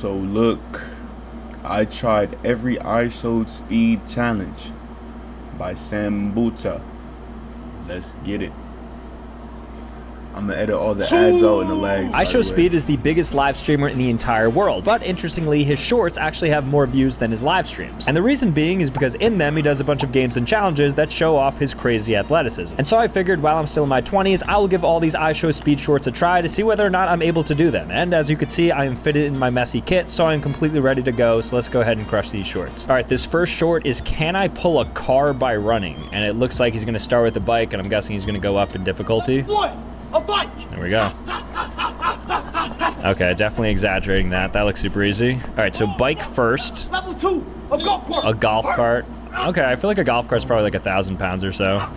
So look, I tried every IShowSpeed challenge by Sambucha. Let's get it. I'm gonna edit all the ads out in the lags. IShowSpeed is the biggest live streamer in the entire world, but interestingly, his shorts actually have more views than his live streams. And the reason being is because in them, he does a bunch of games and challenges that show off his crazy athleticism. And so I figured while I'm still in my 20s, I will give all these IShowSpeed shorts a try to see whether or not I'm able to do them. And as you can see, I am fitted in my messy kit, so I'm completely ready to go. So let's go ahead and crush these shorts. All right, this first short is, can I pull a car by running? And it looks like he's gonna start with a bike, and I'm guessing he's gonna go up in difficulty. What? A bike! There we go. Okay, definitely exaggerating that. That looks super easy. All right, so bike first. Level 2, a golf cart. A golf cart. Okay, I feel like a golf cart's probably like 1,000 pounds or so.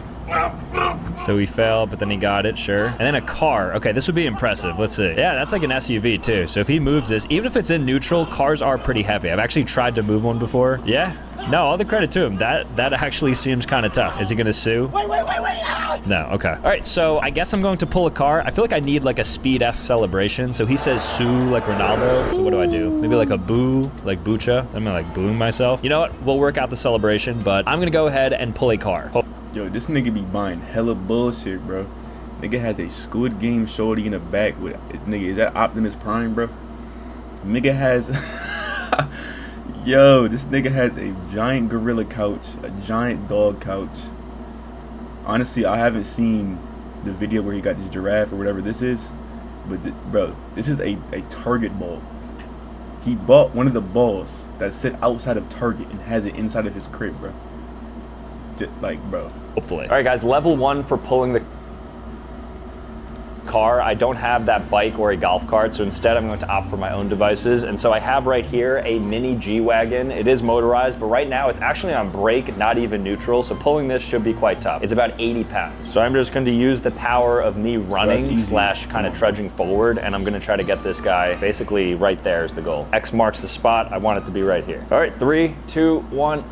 So he fell, but then he got it, sure. And then a car. Okay, this would be impressive. Let's see. Yeah, that's like an SUV too. So if he moves this, even if it's in neutral, cars are pretty heavy. I've actually tried to move one before. Yeah. No, all the credit to him. That actually seems kind of tough. Is he gonna sue? Wait. Ah! No, okay. All right, so I guess I'm going to pull a car. I feel like I need like a speed-esque celebration. So he says sue like Ronaldo. So what do I do? Maybe like a boo, like Bucha. I'm gonna like booing myself. You know what? We'll work out the celebration, but I'm gonna go ahead and pull a car. Yo, this nigga be buying hella bullshit, bro. Nigga has a Squid Game shorty in the back with, nigga, is that Optimus Prime, bro? Nigga has, yo, this nigga has a giant gorilla couch, a giant dog couch. Honestly, I haven't seen the video where he got this giraffe or whatever this is, but bro, this is a Target ball. He bought one of the balls that sit outside of Target and has it inside of his crib, bro. Just, like, bro. Hopefully. All right, guys, level 1 for pulling the car. I don't have that bike or a golf cart, so instead I'm going to opt for my own devices. And so I have right here a mini G-Wagon. It is motorized, but right now it's actually on brake, not even neutral, so pulling this should be quite tough. It's about 80 pounds. So I'm just going to use the power of me running slash kind of trudging forward, and I'm going to try to get this guy basically right there is the goal. X marks the spot. I want it to be right here. All right, 3, 2, 1.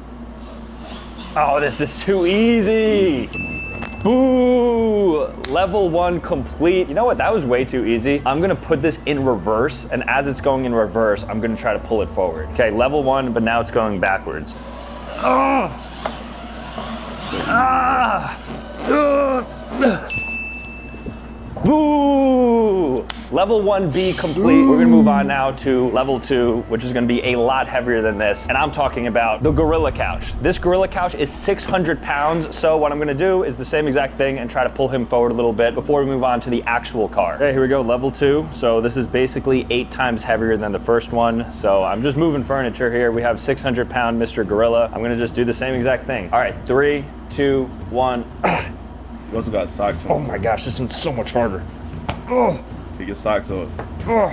Oh, this is too easy. Boo! Level 1 complete. You know what? That was way too easy. I'm gonna put this in reverse, and as it's going in reverse, I'm gonna try to pull it forward. Okay, level 1, but now it's going backwards. Oh! Ah! Boo! Level 1B complete. We're gonna move on now to level 2, which is gonna be a lot heavier than this. And I'm talking about the gorilla couch. This gorilla couch is 600 pounds. So what I'm gonna do is the same exact thing and try to pull him forward a little bit before we move on to the actual car. Okay, here we go, level 2. So this is basically 8 times heavier than the first one. So I'm just moving furniture here. We have 600 pound Mr. Gorilla. I'm gonna just do the same exact thing. All right, 3, 2, 1. You also got socks on. Oh my gosh, this one's so much harder. Oh. Take your socks off. Oh.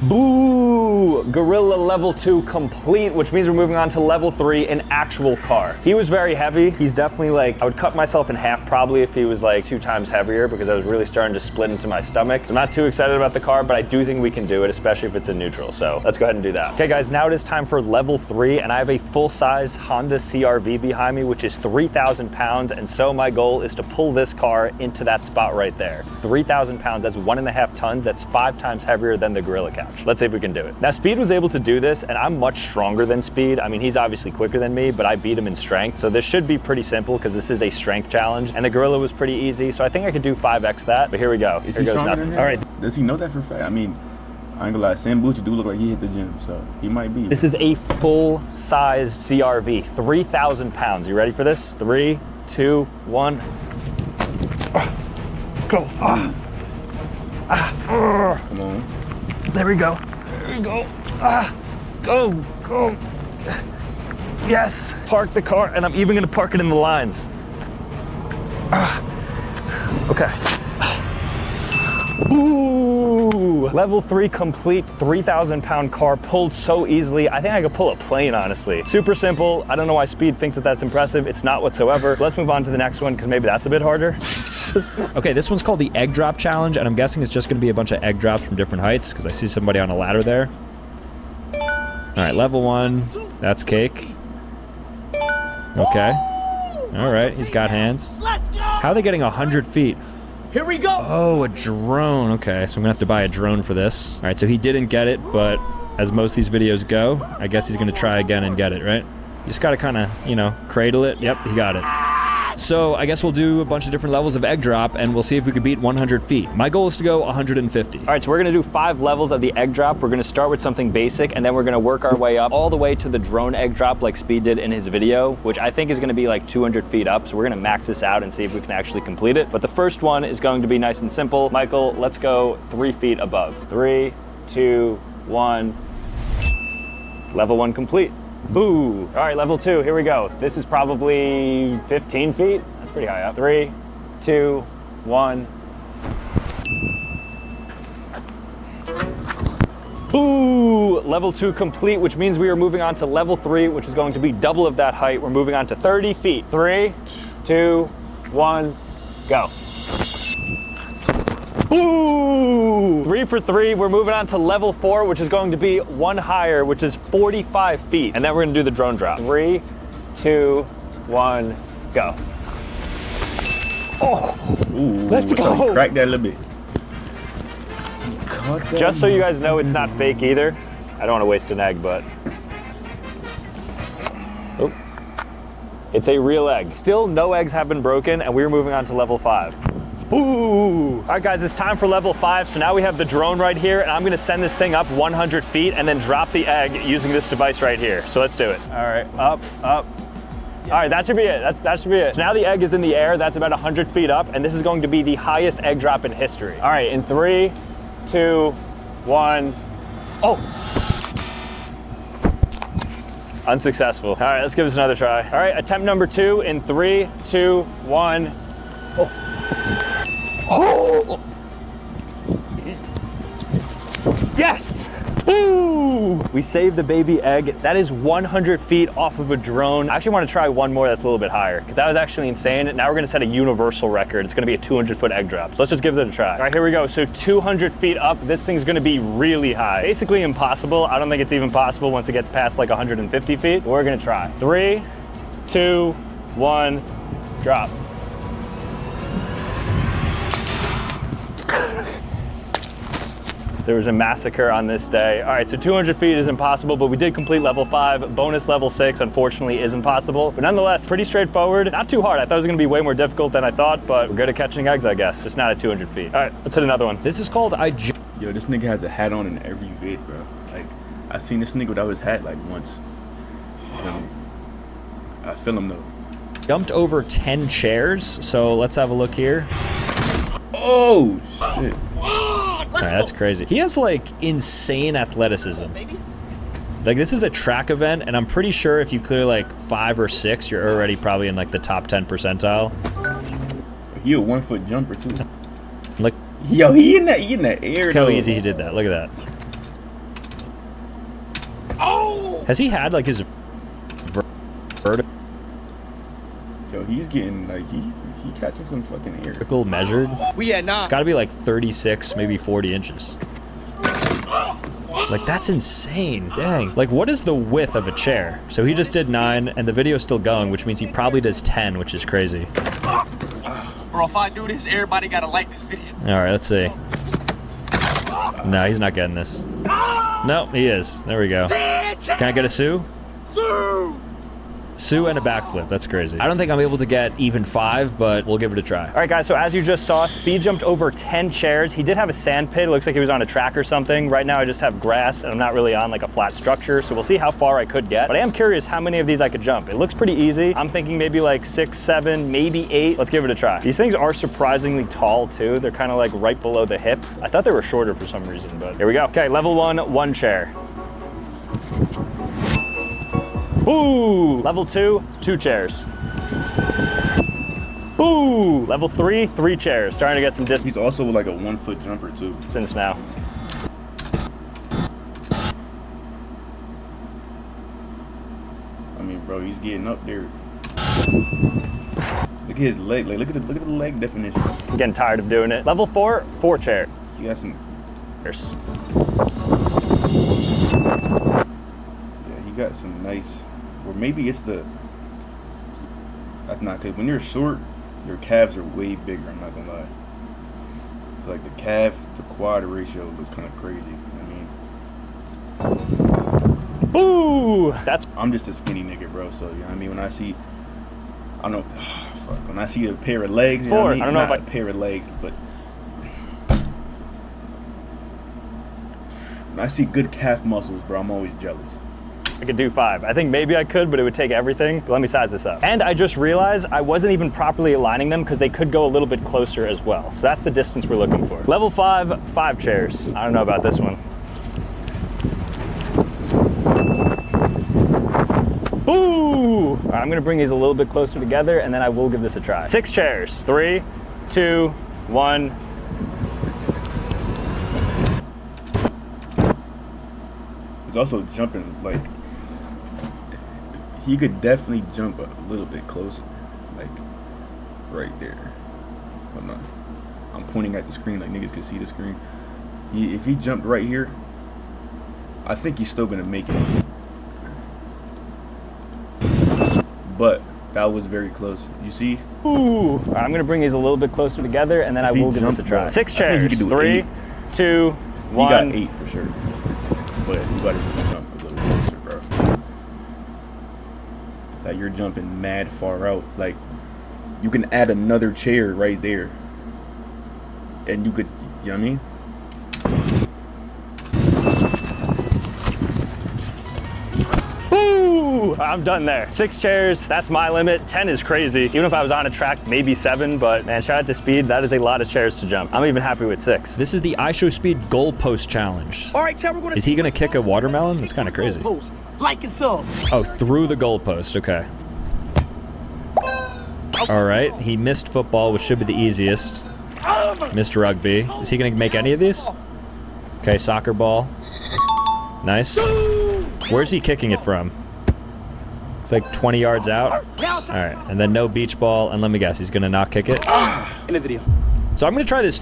Boo! Gorilla level 2 complete, which means we're moving on to level 3, an actual car. He was very heavy. He's definitely like, I would cut myself in half probably if he was like 2 times heavier, because I was really starting to split into my stomach. So I'm not too excited about the car, but I do think we can do it, especially if it's in neutral. So let's go ahead and do that. Okay guys, now it is time for level 3, and I have a full-size Honda CR-V behind me, which is 3,000 pounds. And so my goal is to pull this car into that spot right there. 3,000 pounds, that's 1.5 tons. That's 5 times heavier than the gorilla couch. Let's see if we can do it. Now Speed was able to do this, and I'm much stronger than Speed. I mean, he's obviously quicker than me, but I beat him in strength. So this should be pretty simple because this is a strength challenge, and the gorilla was pretty easy. So I think I could do 5x that, but here we go. Is here he goes stronger nothing. than him? All right. Does he know that for a fact? I mean, I ain't gonna lie, Sambucha do look like he hit the gym, so he might be. This is a full-size CRV, 3,000 pounds. You ready for this? 3, 2, 1. Go. Come on. There we go. There we go. Go. Yes. Park the car, and I'm even gonna park it in the lines. Okay. Ooh. Level 3 complete, 3,000 pound car pulled so easily. I think I could pull a plane, honestly. Super simple. I don't know why Speed thinks that that's impressive. It's not whatsoever. Let's move on to the next one because maybe that's a bit harder. Okay, this one's called the egg drop challenge, and I'm guessing it's just gonna be a bunch of egg drops from different heights because I see somebody on a ladder there. All right, level 1, that's cake. Okay. All right, he's got hands. Let's go! How are they getting 100 feet? Here we go. Oh, a drone. Okay, so I'm gonna have to buy a drone for this. All right, so he didn't get it, but as most of these videos go, I guess he's gonna try again and get it, right? You just gotta kind of, you know, cradle it. Yep, he got it. So I guess we'll do a bunch of different levels of egg drop and we'll see if we can beat 100 feet. My goal is to go 150. All right, so we're gonna do 5 levels of the egg drop. We're gonna start with something basic and then we're gonna work our way up all the way to the drone egg drop like Speed did in his video, which I think is gonna be like 200 feet up. So we're gonna max this out and see if we can actually complete it. But the first one is going to be nice and simple. Michael, let's go 3 feet above. 3, 2, 1. Level 1 complete. Boo! All right, level 2, here we go. This is probably 15 feet. That's pretty high up. 3, 2, 1. Boo! Level 2 complete, which means we are moving on to level 3, which is going to be double of that height. We're moving on to 30 feet. 3, 2, 1, go. Ooh! 3 for 3, we're moving on to level 4, which is going to be 1 higher, which is 45 feet. And then we're gonna do the drone drop. 3, 2, 1, go. Oh, Ooh, let's go. Crack that a little bit. Just so you guys know, it's not fake either. I don't wanna waste an egg, but. Oh. It's a real egg. Still, no eggs have been broken, and we're moving on to level 5. Ooh! All right, guys, it's time for level 5. So now we have the drone right here, and I'm gonna send this thing up 100 feet and then drop the egg using this device right here. So let's do it. All right, up, up. All right, that should be it. That should be it. So now the egg is in the air. That's about 100 feet up, and this is going to be the highest egg drop in history. All right, in 3, 2, 1. Oh! Unsuccessful. All right, let's give this another try. All right, attempt number 2 in 3, 2, 1. Oh! Oh! Yes! Ooh! We saved the baby egg. That is 100 feet off of a drone. I actually want to try one more that's a little bit higher because that was actually insane. Now we're going to set a universal record. It's going to be a 200-foot egg drop. So let's just give it a try. All right, here we go. So 200 feet up, this thing's going to be really high. Basically impossible. I don't think it's even possible once it gets past like 150 feet. But we're going to try. 3, 2, 1, drop. There was a massacre on this day. All right, so 200 feet is impossible, but we did complete level 5. Bonus level 6, unfortunately, is impossible. But nonetheless, pretty straightforward. Not too hard. I thought it was gonna be way more difficult than I thought, but we're good at catching eggs, I guess. Just not at 200 feet. All right, let's hit another one. This is called Yo, this nigga has a hat on in every vid, bro. Like, I seen this nigga without his hat like once. I feel him though. Jumped over 10 chairs, so let's have a look here. Oh, shit. All right, that's crazy. He has like insane athleticism. Like this is a track event, and I'm pretty sure if you clear like 5 or 6, you're already probably in like the top 10 percentile. He a 1-foot jumper too. Look, yo, he in that air. look how easy he did that. Look at that. Oh! Has he had like his vertical Yo, he's getting like he catching some fucking air. measured? We at 9. It's got to be like 36, maybe 40 inches. Like that's insane. Dang. Like what is the width of a chair? So he just did 9, and the video's still going, which means he probably does 10, which is crazy. Bro, if I do this, everybody gotta like this video. All right, let's see. No, he's not getting this. No, he is. There we go. Can I get a Sue? Sue and a backflip. That's crazy. I don't think I'm able to get even 5, but we'll give it a try. All right, guys, so as you just saw, Speed jumped over 10 chairs. He did have a sand pit. It looks like he was on a track or something. Right now, I just have grass, and I'm not really on like a flat structure, so we'll see how far I could get. But I am curious how many of these I could jump. It looks pretty easy. I'm thinking maybe like 6, 7, maybe 8. Let's give it a try. These things are surprisingly tall, too. They're kind of like right below the hip. I thought they were shorter for some reason, but here we go. Okay, level 1, 1 chair. Ooh! Level 2, 2 chairs. Ooh! Level 3, 3 chairs. Starting to get some distance He's also like a 1-foot jumper too. now. I mean, bro, he's getting up there. Look at his leg. Like, look at the leg definition. I'm getting tired of doing it. Level 4, 4 chairs. He got some. Yeah, he got some nice. Or maybe it's the. That's not, because when you're short, your calves are way bigger. I'm not gonna lie. Like the calf to quad ratio was kind of crazy. I mean, Boo! I'm just a skinny nigga, bro. So you know what I mean. When I see, I don't know, fuck. When I see a pair of legs, you know what I mean? I don't know Not if a pair of legs, but when I see good calf muscles, bro, I'm always jealous. I could do 5. I think maybe I could, but it would take everything. But let me size this up. And I just realized I wasn't even properly aligning them because they could go a little bit closer as well. So that's the distance we're looking for. Level 5, 5 chairs. I don't know about this one. Boo! All right, I'm gonna bring these a little bit closer together and then I will give this a try. 6 chairs. 3, 2, 1. He's also jumping, like, he could definitely jump a little bit closer, like right there. Hold on, I'm pointing at the screen like niggas can see the screen. If he jumped right here, I think he's still gonna make it. But that was very close. You see? Ooh! All right, I'm gonna bring these a little bit closer together and then I will give this a try. Bro, 6 chairs. 3, 2, 1. He got 8 for sure. But you gotta jump a little closer, bro. Like you're jumping mad far out. Like you can add another chair right there. And you could, you know what I mean? I'm done there. 6 chairs, that's my limit. 10 is crazy. Even if I was on a track, maybe 7, but man, shout out to Speed. That is a lot of chairs to jump. I'm even happy with 6. This is the IShowSpeed goalpost challenge. All right, Chad, we're gonna. Is he gonna kick a watermelon? That's kind of crazy. Like and sub. Oh, through the goalpost, okay. All right, he missed football, which should be the easiest. Missed rugby. Is he gonna make any of these? Okay, soccer ball. Nice. Where's he kicking it from? It's like 20 yards out. All right, and then no beach ball, and let me guess, he's gonna not kick it? In the video. So I'm gonna try this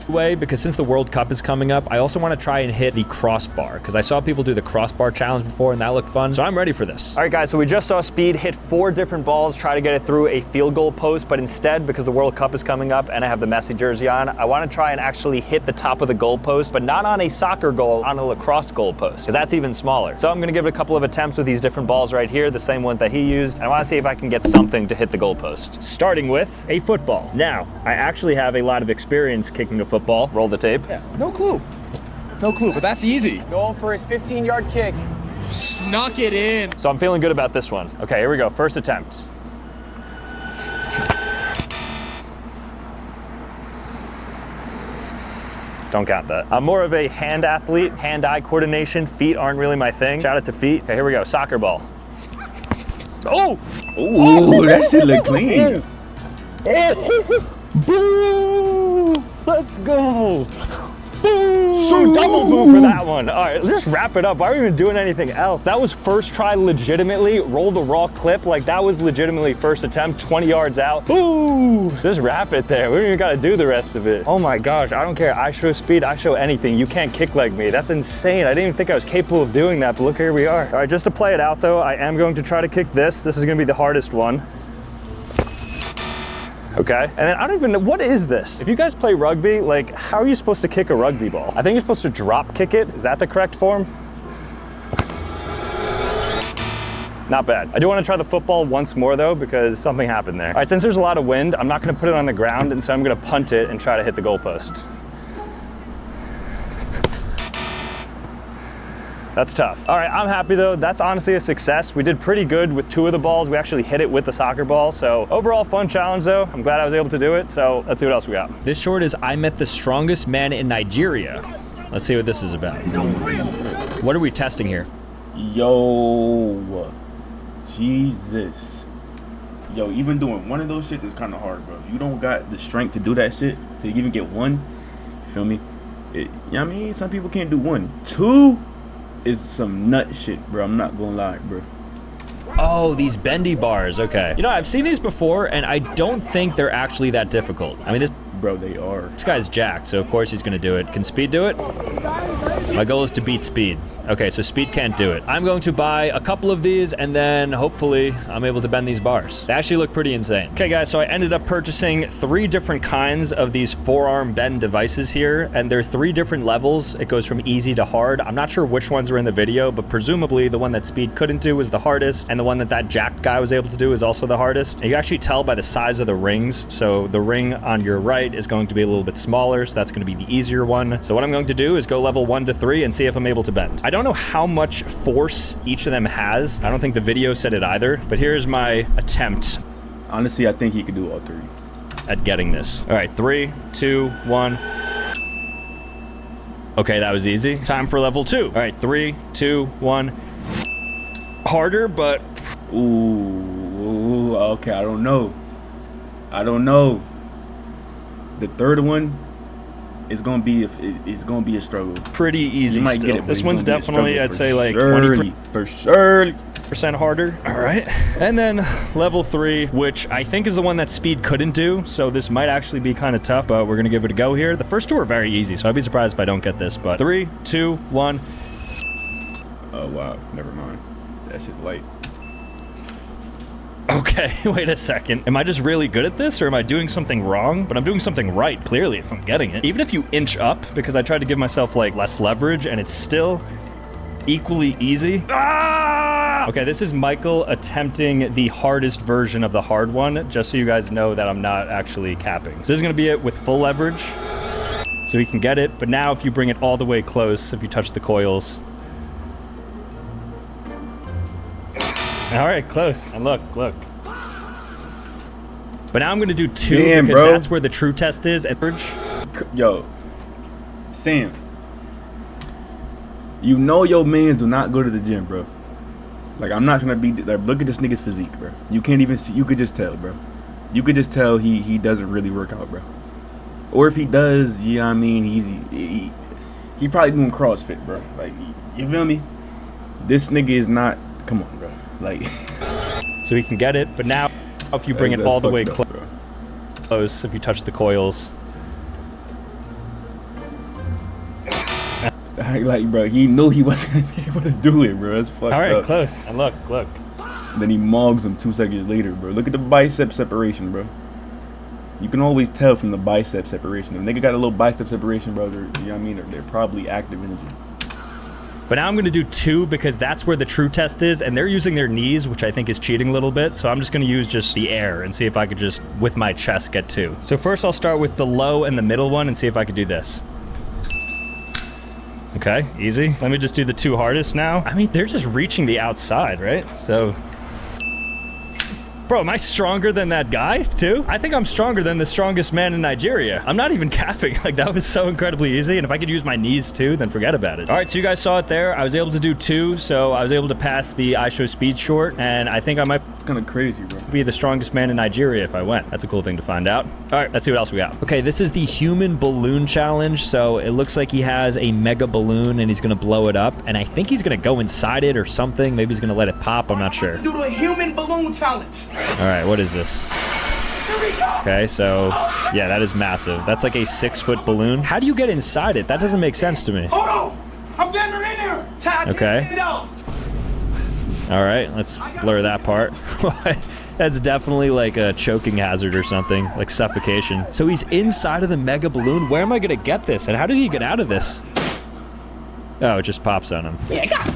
way because since the World Cup is coming up, I also want to try and hit the crossbar because I saw people do the crossbar challenge before and that looked fun. So I'm ready for this. All right, guys, so we just saw Speed hit 4 different balls, try to get it through a field goal post, but instead, because the World Cup is coming up and I have the Messi jersey on, I want to try and actually hit the top of the goal post, but not on a soccer goal, on a lacrosse goal post, because that's even smaller. So I'm going to give it a couple of attempts with these different balls right here, the same ones that he used, and I want to see if I can get something to hit the goal post. Starting with a football. Now, I actually have a lot of experience kicking a football. Roll the tape. Yeah, no clue. No clue, but that's easy. Going for his 15-yard kick. Snuck it in. So I'm feeling good about this one. Okay, here we go. First attempt. Don't count that. I'm more of a hand athlete, hand-eye coordination. Feet aren't really my thing. Shout out to feet. Okay, here we go. Soccer ball. Oh! Ooh, that shit look clean. Boo! Let's go! Boo! So double boo for that one. All right, let's just wrap it up. Why are we even doing anything else? That was first try legitimately. Roll the raw clip. Like that was legitimately first attempt, 20 yards out. Boo! Just wrap it there. We don't even gotta do the rest of it. Oh my gosh, I don't care. I show speed, I show anything. You can't kick like me. That's insane. I didn't even think I was capable of doing that, but look, here we are. All right, just to play it out though, I am going to try to kick this. This is gonna be the hardest one. Okay, and then I don't even know, what is this? If you guys play rugby, like, how are you supposed to kick a rugby ball? I think you're supposed to drop kick it. Is that the correct form? Not bad. I do want to try the football once more though, because something happened there. All right, since there's a lot of wind, I'm not gonna put it on the ground, instead I'm gonna punt it and try to hit the goalpost. That's tough. All right, I'm happy though. That's honestly a success. We did pretty good with 2 of the balls. We actually hit it with the soccer ball. So overall fun challenge though. I'm glad I was able to do it. So let's see what else we got. This short is I met the strongest man in Nigeria. Let's see what this is about. What are we testing here? Yo, Jesus. Yo, even doing one of those shits is kind of hard, bro. If you don't got the strength to do that shit, to even get one, you feel me? You know what I mean? Some people can't do 1. 2 is some nut shit, bro. I'm not gonna lie, bro. Oh, these bendy bars, okay. You know, I've seen these before, and I don't think they're actually that difficult. I mean, this They are. guy's jacked, so of course he's gonna do it. Can Speed do it? My goal is to beat Speed. Okay, so Speed can't do it. I'm going to buy a couple of these, and then hopefully I'm able to bend these bars. They actually look pretty insane. Okay, guys, so I ended up purchasing 3 different kinds of these forearm bend devices here, and they're 3 different levels. It goes from easy to hard. I'm not sure which ones are in the video, but presumably the one that Speed couldn't do was the hardest, and the one that jacked guy was able to do is also the hardest. And you actually tell by the size of the rings. So the ring on your right is going to be a little bit smaller, so that's going to be the easier one. So what I'm going to do is go level 1 to 3 and see if I'm able to bend. I don't know how much force each of them has. I don't think the video said it either, but here's my attempt. Honestly, I think he could do all 3. At getting this. All right, 3, 2, 1. Okay, that was easy. Time for level 2. All right, 3, 2, 1. Harder, but... Ooh, okay, I don't know. The third one is gonna be a struggle. Pretty easy. You might still. get it. This one's definitely, I'd say, like surely, 20% for sure. harder. All right, and then level 3, which I think is the one that Speed couldn't do. So this might actually be kind of tough, but we're gonna give it a go here. The first 2 are very easy, so I'd be surprised if I don't get this. But 3, 2, 1. Oh wow, never mind. That shit light. Okay, wait a second. Am I just really good at this, or am I doing something wrong? But I'm doing something right, clearly, if I'm getting it. Even if you inch up, because I tried to give myself, like, less leverage, and it's still equally easy. Ah! Okay, this is Michael attempting the hardest version of the hard one, just so you guys know that I'm not actually capping. So this is gonna be it with full leverage, so he can get it. But now if you bring it all the way close, if you touch the coils. All right, close. And look. But now I'm gonna do 2 Damn, because bro. that's where the true test is. Yo, Sam, you know your mans do not go to the gym, bro. Like, I'm not gonna be like, look at this nigga's physique, bro. You can't even see. You could just tell, bro. You could just tell he doesn't really work out, bro. Or if he does, you know what I mean, he probably doing CrossFit, bro. Like, you feel me? This nigga is not. Come on, bro. Like, So he can get it, but now if you bring it all the way close, if you touch the coils. like, bro, he knew he wasn't gonna be able to do it, bro. That's fucked up. All right, close. And look. Then he mogs him 2 seconds later, bro. Look at the bicep separation, bro. You can always tell from the bicep separation. If nigga got a little bicep separation, bro, you know what I mean? They're probably active in the gym. But now I'm gonna do 2 because that's where the true test is, and they're using their knees, which I think is cheating a little bit. So I'm just gonna use just the air and see if I could just, with my chest, get 2. So first I'll start with the low and the middle one and see if I could do this. Okay, easy. Let me just do the 2 hardest now. I mean, they're just reaching the outside, right? So, bro, am I stronger than that guy, too? I think I'm stronger than the strongest man in Nigeria. I'm not even capping. Like, that was so incredibly easy. And if I could use my knees, too, then forget about it. All right, so you guys saw it there. I was able to do 2, so I was able to pass the IShowSpeed short, and I think I might It's kind of crazy, bro. be the strongest man in Nigeria if I went. That's a cool thing to find out. All right, let's see what else we got. Okay, this is the human balloon challenge. So it looks like he has a mega balloon and he's gonna blow it up. And I think he's gonna go inside it or something. Maybe he's gonna let it pop, I'm not sure. Do the human balloon challenge. All right, what is this? Okay, so yeah, that is massive. That's like a 6-foot balloon. How do you get inside it? That doesn't make sense to me. Hold on. I'm getting her in there. Ty, Okay. get it out. All right, let's blur that part. That's definitely like a choking hazard or something, like suffocation. So he's inside of the mega balloon. Where am I gonna get this? And how did he get out of this? Oh, it just pops on him. Yeah, got it.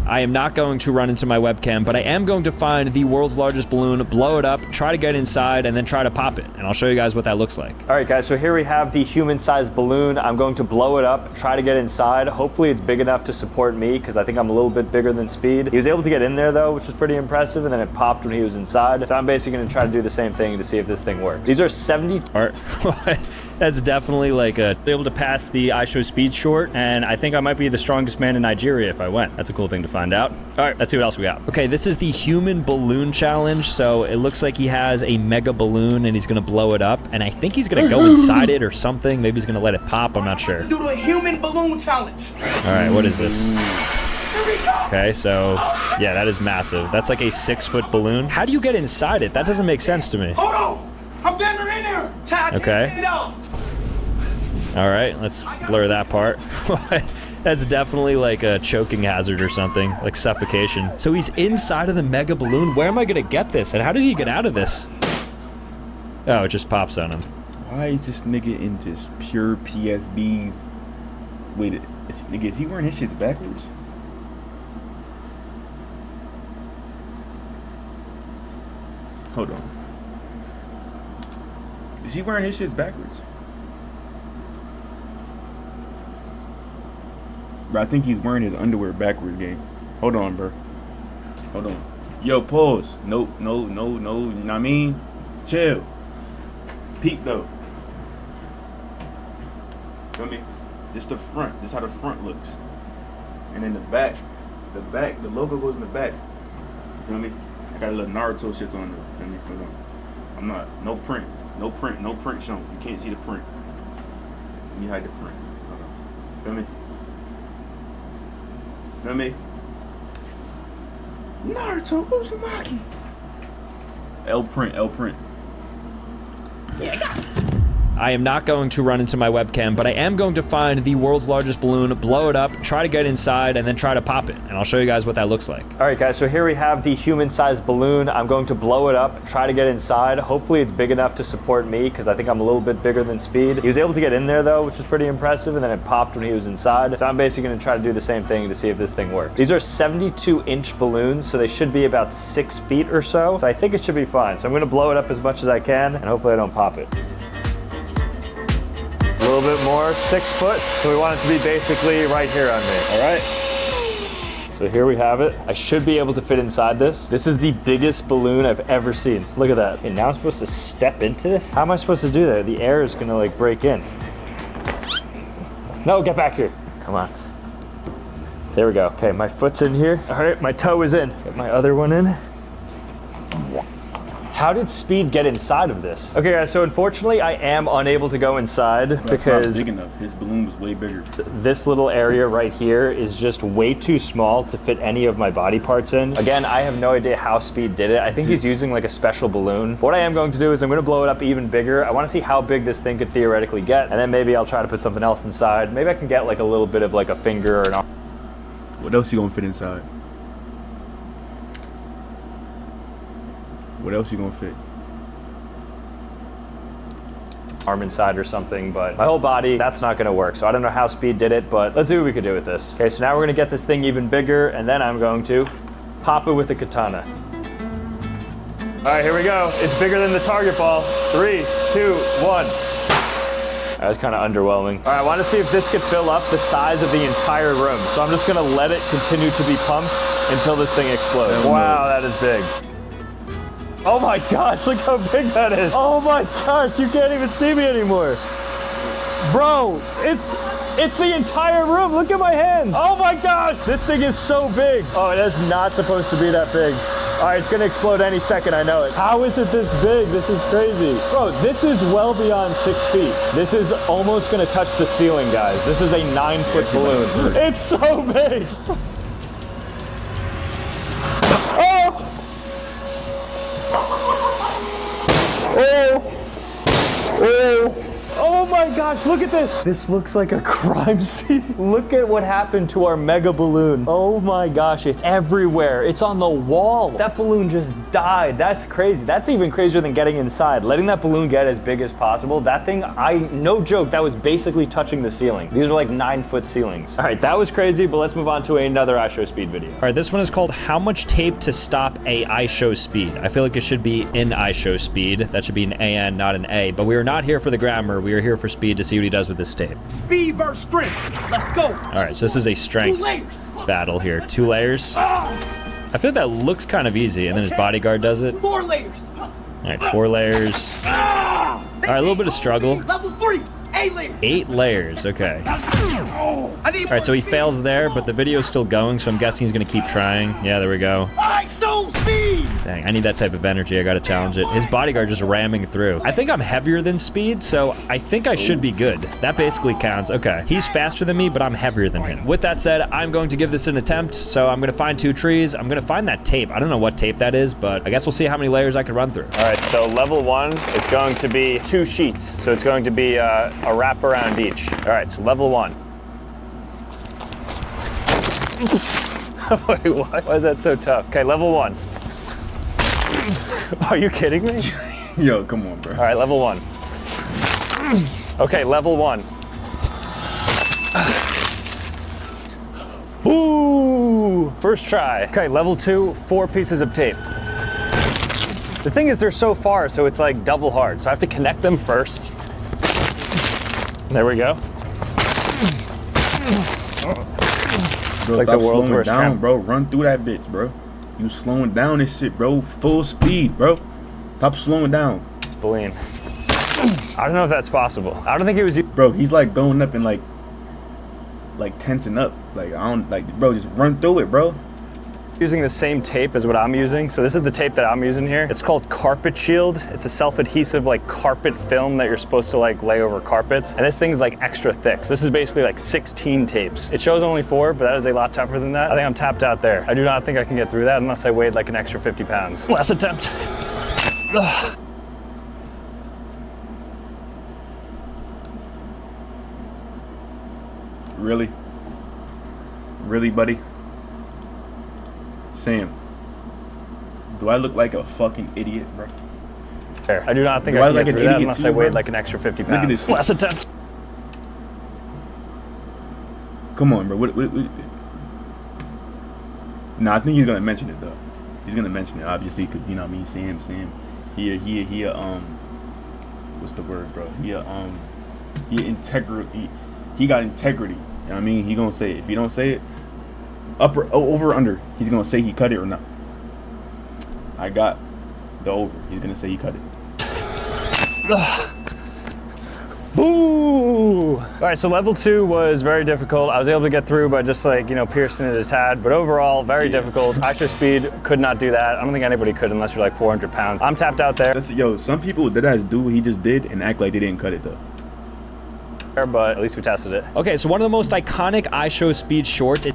I am not going to run into my webcam, but I am going to find the world's largest balloon, blow it up, try to get inside, and then try to pop it. And I'll show you guys what that looks like. All right, guys, so here we have the human-sized balloon. I'm going to blow it up, try to get inside. Hopefully it's big enough to support me, because I think I'm a little bit bigger than Speed. He was able to get in there, though, which was pretty impressive, and then it popped when he was inside. So I'm basically gonna try to do the same thing to see if this thing works. These are 70... All right. That's definitely like able to pass the IShowSpeed short, and I think I might be the strongest man in Nigeria if I went. That's a cool thing to find out. All right, let's see what else we got. Okay, this is the human balloon challenge. So it looks like he has a mega balloon and he's gonna blow it up, and I think he's gonna go inside it or something. Maybe he's gonna let it pop, I'm not sure. Do the human balloon challenge. All right, what is this? Okay, so yeah, that is massive. That's like a 6-foot balloon. How do you get inside it? That doesn't make sense to me. Hold on. I'm getting her in there. Ty, Okay. get it out. All right, let's blur that part. That's definitely like a choking hazard or something, like suffocation. So he's inside of the mega balloon. Where am I gonna get this? And how did he get out of this? Oh, it just pops on him. Why is this nigga in just pure PSBs? Wait, is he wearing his shits backwards? Hold on. Is he wearing his shits backwards? Bro, I think he's wearing his underwear backwards, gang. Hold on, bro. Hold on. Yo, pause. No, you know what I mean? Chill. Peep, though. Feel me? This the front. This how the front looks. And then the back, the logo goes in the back. You feel me? I got a little Naruto shit on there. You feel me? Hold on. I'm not, no print shown. You can't see the print. Let me hide the print. Hold on. Feel me? Feel me? Naruto Uzumaki. L print. Yeah, got it. I am not going to run into my webcam, but I am going to find the world's largest balloon, blow it up, try to get inside, and then try to pop it. And I'll show you guys what that looks like. All right, guys, so here we have the human-sized balloon. I'm going to blow it up, try to get inside. Hopefully it's big enough to support me, because I think I'm a little bit bigger than Speed. He was able to get in there, though, which was pretty impressive, and then it popped when he was inside. So I'm basically gonna try to do the same thing to see if this thing works. These are 72-inch balloons, so they should be about 6 feet or so. So I think it should be fine. So I'm gonna blow it up as much as I can, and hopefully I don't pop it. A little bit more, 6 foot. So we want it to be basically right here on me, all right? So here we have it. I should be able to fit inside this. This is the biggest balloon I've ever seen. Look at that. Okay, now I'm supposed to step into this? How am I supposed to do that? The air is gonna like break in. No, get back here. Come on. There we go. Okay, my foot's in here. All right, my toe is in. Get my other one in. How did Speed get inside of this? Okay, guys, so unfortunately I am unable to go inside because not big enough. His balloon was way bigger. This little area right here is just way too small to fit any of my body parts in. Again, I have no idea how Speed did it. I think he's using like a special balloon. What I am going to do is I'm gonna blow it up even bigger. I wanna see how big this thing could theoretically get, and then maybe I'll try to put something else inside. Maybe I can get like a little bit of like a finger or an arm. What else you gonna fit inside? What else you gonna fit? Arm inside or something, but my whole body, that's not gonna work. So I don't know how Speed did it, but let's see what we could do with this. Okay, so now we're gonna get this thing even bigger, and then I'm going to pop it with a katana. All right, here we go. It's bigger than the target ball. 3, 2, 1. That was kind of underwhelming. All right, I want to see if this could fill up the size of the entire room. So I'm just gonna let it continue to be pumped until this thing explodes. Wow, that is big. Oh my gosh, look how big that is. Oh my gosh, you can't even see me anymore. Bro, it's the entire room. Look at my hand. Oh my gosh, this thing is so big. Oh, it is not supposed to be that big. All right, it's gonna explode any second, I know it. How is it this big? This is crazy. Bro, this is well beyond 6 feet. This is almost gonna touch the ceiling, guys. This is a 9-foot balloon. It's so big. Oh! Oh my gosh, look at this. This looks like a crime scene. Look at what happened to our mega balloon. Oh my gosh, it's everywhere. It's on the wall. That balloon just died. That's crazy. That's even crazier than getting inside. Letting that balloon get as big as possible. That thing, no joke, that was basically touching the ceiling. These are like 9-foot ceilings. All right, that was crazy, but let's move on to another IShowSpeed video. All right, this one is called How Much Tape to Stop a IShowSpeed. I feel like it should be in IShowSpeed. That should be an AN, not an A. But we are not here for the grammar. We are here for Speed to see what he does with this tape. Speed versus strength. Let's go. All right, so this is a strength battle here. 2 layers. I feel like that looks kind of easy, and then his bodyguard does it. 4 layers. All right, 4 layers. All right, a little bit of struggle. Level 3. 8 layers. 8 layers, okay. All right, so he fails there, but the video's still going, so I'm guessing he's gonna keep trying. Yeah, there we go. IShowSpeed. Dang, I need that type of energy. I gotta challenge it. His bodyguard just ramming through. I think I'm heavier than Speed, so I think I should be good. That basically counts. Okay, he's faster than me, but I'm heavier than him. With that said, I'm going to give this an attempt. So I'm gonna find 2 trees. I'm gonna find that tape. I don't know what tape that is, but I guess we'll see how many layers I can run through. All right, so level 1 is going to be 2 sheets. So it's going to be a wrap around each. All right, so level 1. Wait, what? Why is that so tough? Okay, level 1. Are you kidding me? Yo, come on, bro. All right, level 1. Okay, level 1. Ooh, first try. Okay, level 2, 4 pieces of tape. The thing is, they're so far, so it's like double hard. So I have to connect them first. There we go. Bro, Like stop the world's slowing worst down, tramp. bro. Run through that bitch, bro. You slowing down this shit, bro. Full speed, bro. Stop slowing down. Bleen. I don't know if that's possible. I don't think it was you. Bro, he's like going up and like tensing up. Like, I don't, like, bro, just run through it, bro. Using the same tape as what I'm using. So this is the tape that I'm using here. It's called Carpet Shield. It's a self-adhesive like carpet film that you're supposed to like lay over carpets. And this thing's like extra thick. So this is basically like 16 tapes. It shows only 4, but that is a lot tougher than that. I think I'm tapped out there. I do not think I can get through that unless I weighed like an extra 50 pounds. Last attempt. Ugh. Really? Really, buddy? Sam, do I look like a fucking idiot, bro? There. I do not think Do I I can like get an through that idiot unless too, I weighed bro? like an extra 50 pounds. Look at this. Last attempt. Come on, bro. What? Nah, I think he's gonna mention it though. He's gonna mention it, obviously, because you know what I mean. Sam. He what's the word, bro? He got integrity. You know what I mean? He gonna say it. If you don't say it, over, under, he's gonna say he cut it or not. I got the over. He's gonna say he cut it. Boo! All right, so level 2 was very difficult. I was able to get through by just like, you know, piercing it a tad, but overall, very difficult. IShowSpeed could not do that. I don't think anybody could unless you're like 400 pounds. I'm tapped out there. Yo, some people that do what he just did and act like they didn't cut it though. But at least we tested it. Okay, so one of the most iconic IShowSpeed shorts.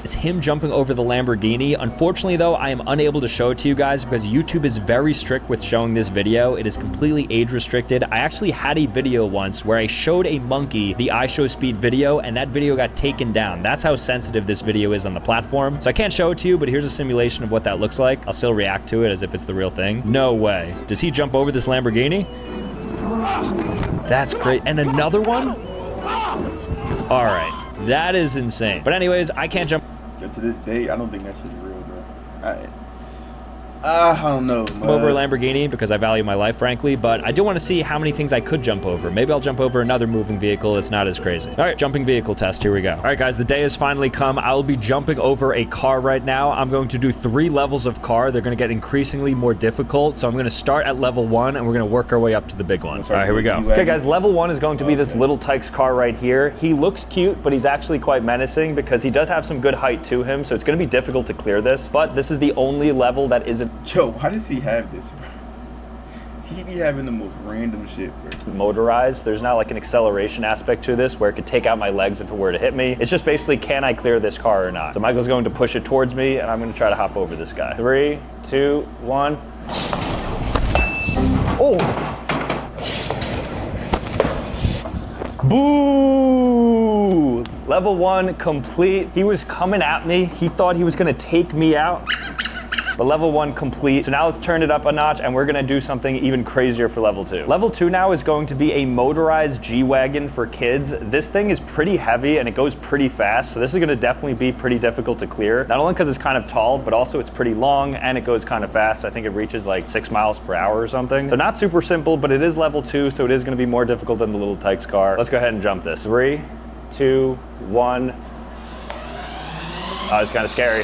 Is him jumping over the Lamborghini. Unfortunately though, I am unable to show it to you guys because YouTube is very strict with showing this video. It is completely age restricted. I actually had a video once where I showed a monkey the IShowSpeed video and that video got taken down. That's how sensitive this video is on the platform. So I can't show it to you, but here's a simulation of what that looks like. I'll still react to it as if it's the real thing. No way. Does he jump over this Lamborghini? That's great. And another one? All right. That is insane. But anyways, I can't jump To this day, I don't think that shit's real, bro. I don't know, man. over a Lamborghini because I value my life, frankly, but I do want to see how many things I could jump over. Maybe I'll jump over another moving vehicle that's not as crazy. All right, jumping vehicle test, here we go. All right, guys, the day has finally come. I will be jumping over a car right now. I'm going to do 3 levels of car. They're going to get increasingly more difficult, so I'm going to start at level 1, and we're going to work our way up to the big one. All right, here we go. Okay, guys, level 1 is going to be this little Tykes car right here. He looks cute, but he's actually quite menacing because he does have some good height to him, so it's going to be difficult to clear this, but this is the only level that isn't Yo, why does he have this, bro? He be having the most random shit, bro. motorized. There's not like an acceleration aspect to this where it could take out my legs if it were to hit me. It's just basically, can I clear this car or not? So Michael's going to push it towards me and I'm going to try to hop over this guy. 3, 2, 1. Oh! Boo! Level 1 complete. He was coming at me. He thought he was going to take me out. But level 1 complete. So now let's turn it up a notch and we're gonna do something even crazier for level 2. Level 2 now is going to be a motorized G-Wagon for kids. This thing is pretty heavy and it goes pretty fast. So this is gonna definitely be pretty difficult to clear. Not only because it's kind of tall, but also it's pretty long and it goes kind of fast. I think it reaches like 6 miles per hour or something. So not super simple, but it is level 2, so it is gonna be more difficult than the little Tykes car. Let's go ahead and jump this. 3, 2, 1. Oh, it's kind of scary.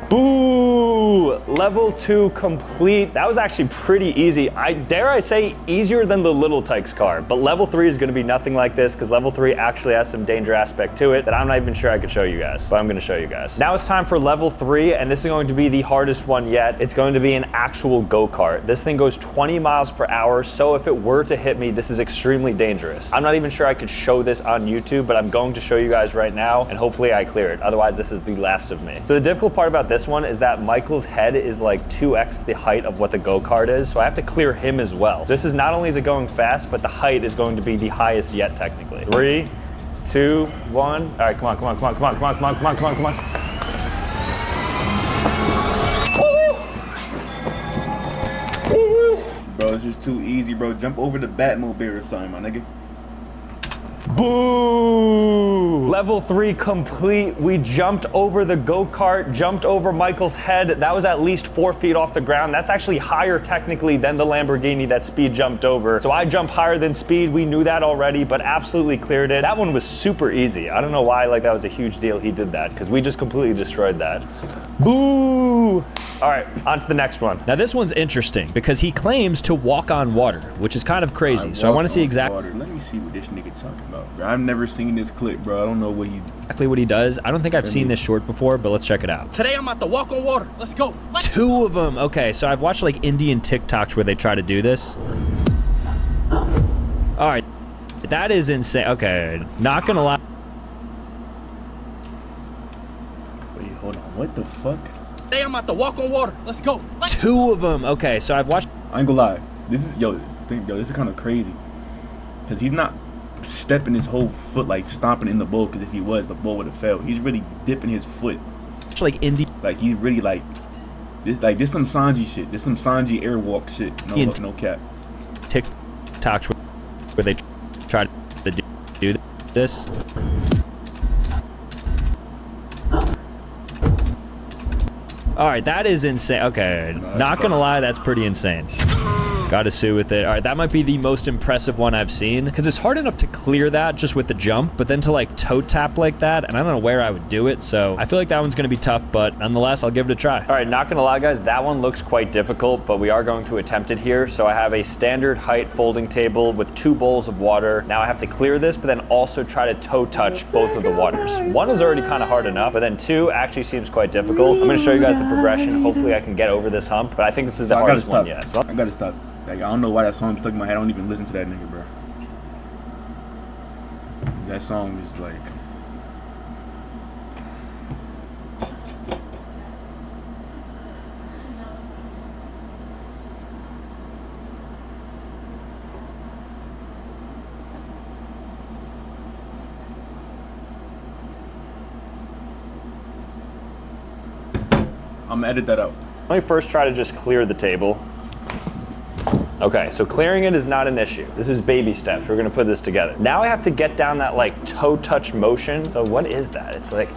Boo! Level 2 complete. That was actually pretty easy. Dare I say easier than the little Tykes car, but level 3 is gonna be nothing like this because level 3 actually has some danger aspect to it that I'm not even sure I could show you guys, but I'm gonna show you guys. Now it's time for level 3, and this is going to be the hardest one yet. It's going to be an actual go-kart. This thing goes 20 miles per hour, so if it were to hit me, this is extremely dangerous. I'm not even sure I could show this on YouTube, but I'm going to show you guys right now, and hopefully I clear it. Otherwise, this is the last of me. So the difficult part about this one is that Michael's head head is like 2x the height of what the go-kart is, so I have to clear him as well. So this is not only is it going fast, but the height is going to be the highest yet technically. 3, 2, 1. All right, come on, come on, come on, come on, come on, come on, come on, come on, come on. Bro, it's just too easy, bro. Jump over the Batmobile or something, my nigga. Boo! Level 3 complete. We jumped over the go-kart, jumped over Michael's head. That was at least 4 feet off the ground. That's actually higher technically than the Lamborghini that Speed jumped over. So I jump higher than Speed. We knew that already, but absolutely cleared it. That one was super easy. I don't know why like that was a huge deal he did that, because we just completely destroyed that. Boo! All right, on to the next one. Now this one's interesting because he claims to walk on water, which is kind of crazy. So I want to see exactly Let me see what this nigga talking about, bro. I've never seen this clip, bro. I don't know what what he does. I don't think I've seen this short before, but let's check it out. Today I'm about to walk on water. Let's go. 2 of them. Okay, so I've watched like Indian TikToks where they try to do this. All right, that is insane. Okay, not gonna lie. Wait, hold on. What the fuck? Today I'm about to walk on water. Let's go. 2 of them. Okay, so I've watched. I ain't gonna lie. This is this is kind of crazy. Cause he's not stepping his whole foot like stomping in the bowl. Cause if he was, the bowl would have fell. He's really dipping his foot. Like Indian. Like he's really like this some Sanji shit. This some Sanji airwalk shit. No cap. TikToks where they try to do this. All right, that is insane. Okay, No, not gonna lie, that's pretty insane. Gotta sue with it. All right, that might be the most impressive one I've seen because it's hard enough to clear that just with the jump, but then to like toe tap like that, and I don't know where I would do it. So I feel like that one's gonna be tough, but nonetheless, I'll give it a try. All right, not gonna lie guys, that one looks quite difficult, but we are going to attempt it here. So I have a standard height folding table with 2 bowls of water. Now I have to clear this, but then also try to toe touch both of the waters. 1 is already kind of hard enough, but then 2 actually seems quite difficult. I'm gonna show you guys the progression. Hopefully I can get over this hump, but I think this is the hardest one yet. So I gotta stop. Like, I don't know why that song stuck in my head. I don't even listen to that nigga, bro. That song is like... I'm gonna edit that out. let me first try to just clear the table. Okay, so clearing it is not an issue. This is baby steps. We're gonna put this together. Now I have to get down that like toe touch motion. So what is that? It's like,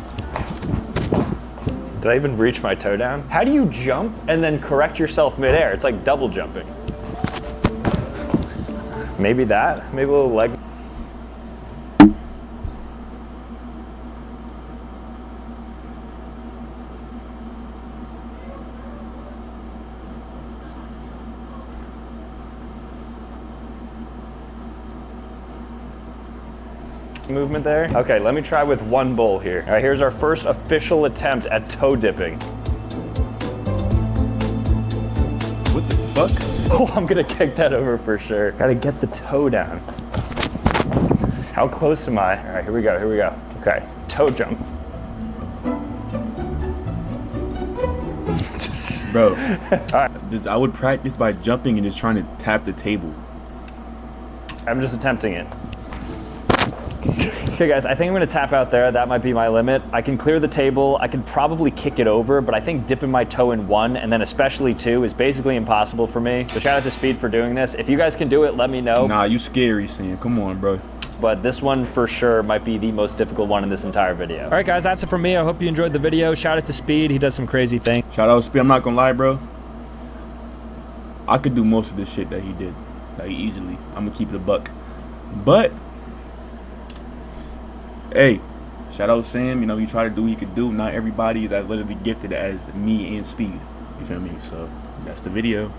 did I even reach my toe down? How do you jump and then correct yourself midair? It's like double jumping. Maybe that, maybe a little leg. Movement there. Okay, let me try with 1 bowl here. All right, here's our first official attempt at toe dipping. What the fuck? Oh, I'm gonna kick that over for sure. Gotta get the toe down. How close am I? All right, here we go, here we go. Okay, toe jump. Bro, I would practice by jumping and just trying to tap the table. I'm just attempting it. Okay guys, I think I'm gonna tap out there. That might be my limit. I can clear the table. I can probably kick it over, but I think dipping my toe in 1 and then especially 2 is basically impossible for me. So shout out to Speed for doing this. If you guys can do it, let me know. Nah, you scary, Sam. Come on, bro. But this one for sure might be the most difficult one in this entire video. All right, guys, that's it from me. I hope you enjoyed the video. Shout out to Speed. He does some crazy things. Shout out Speed. I'm not gonna lie, bro. I could do most of this shit that he did, like easily. I'm gonna keep it a buck. But hey, shout out Sam. You know, you try to do what you can do. Not everybody is as literally gifted as me and Speed. You feel me? So that's the video.